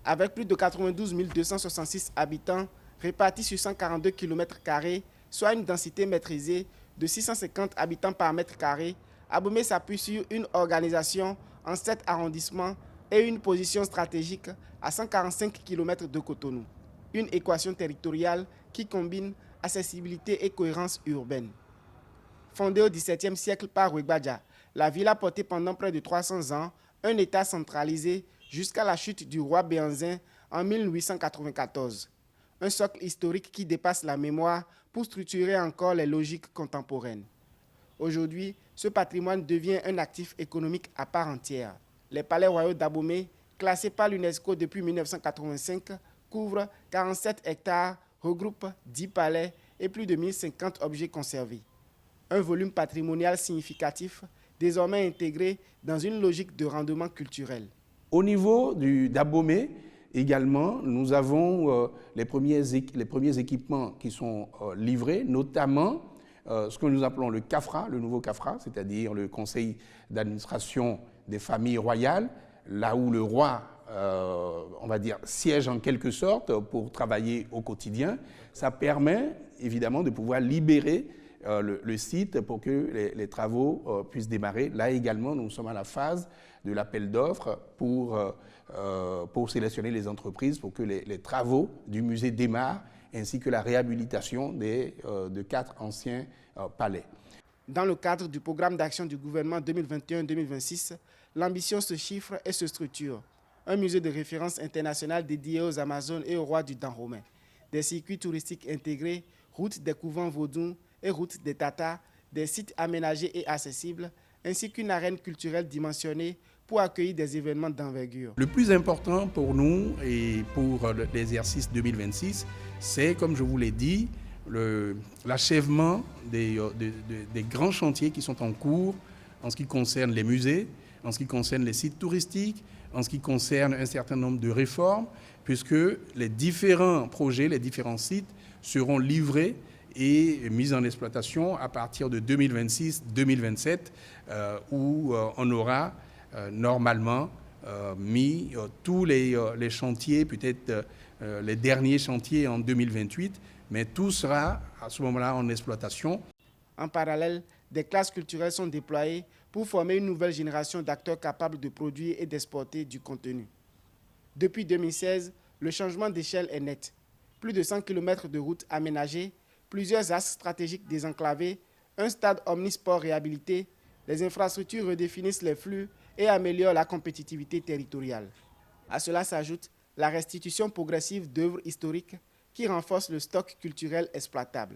Avec plus de 92 266 habitants répartis sur 142 km², soit une densité maîtrisée de 650 habitants par mètre carré, Abomey s'appuie sur une organisation en 7 arrondissements et une position stratégique à 145 km de Cotonou. Une équation territoriale qui combine accessibilité et cohérence urbaine. Fondée au XVIIe siècle par Ouégbadja, la ville a porté pendant près de 300 ans un État centralisé jusqu'à la chute du roi Béhanzin en 1894. Un socle historique qui dépasse la mémoire pour structurer encore les logiques contemporaines. Aujourd'hui, ce patrimoine devient un actif économique à part entière. Les palais royaux d'Abomey, classés par l'UNESCO depuis 1985, couvrent 47 hectares, regroupent 10 palais et plus de 1050 objets conservés. Un volume patrimonial significatif, désormais intégré dans une logique de rendement culturel. Au niveau d'Abomey, également, nous avons les premiers équipements qui sont livrés, notamment ce que nous appelons le CAFRA, le nouveau CAFRA, c'est-à-dire le Conseil d'administration des familles royales, là où le roi, on va dire, siège en quelque sorte pour travailler au quotidien. Ça permet évidemment de pouvoir libérer le site pour que les travaux puissent démarrer. Là également, nous sommes à la phase de l'appel d'offres pour sélectionner les entreprises pour que les travaux du musée démarrent, ainsi que la réhabilitation de 4 anciens palais. Dans le cadre du programme d'action du gouvernement 2021-2026, l'ambition se chiffre et se structure. Un musée de référence international dédié aux Amazones et au roi du Dahomey. Des circuits touristiques intégrés, routes des couvents vaudous et routes des Tatas, des sites aménagés et accessibles, ainsi qu'une arène culturelle dimensionnée pour accueillir des événements d'envergure. Le plus important pour nous et pour l'exercice 2026, c'est, comme je vous l'ai dit, l'achèvement des grands chantiers qui sont en cours en ce qui concerne les musées, en ce qui concerne les sites touristiques, en ce qui concerne un certain nombre de réformes, puisque les différents projets, les différents sites seront livrés et mis en exploitation à partir de 2026-2027, où on aura normalement mis tous les chantiers, peut-être les derniers chantiers en 2028, mais tout sera à ce moment-là en exploitation. En parallèle, des classes culturelles sont déployées pour former une nouvelle génération d'acteurs capables de produire et d'exporter du contenu. Depuis 2016, le changement d'échelle est net. Plus de 100 km de routes aménagées, plusieurs axes stratégiques désenclavés, un stade omnisport réhabilité, les infrastructures redéfinissent les flux et améliorent la compétitivité territoriale. À cela s'ajoute la restitution progressive d'œuvres historiques qui renforce le stock culturel exploitable.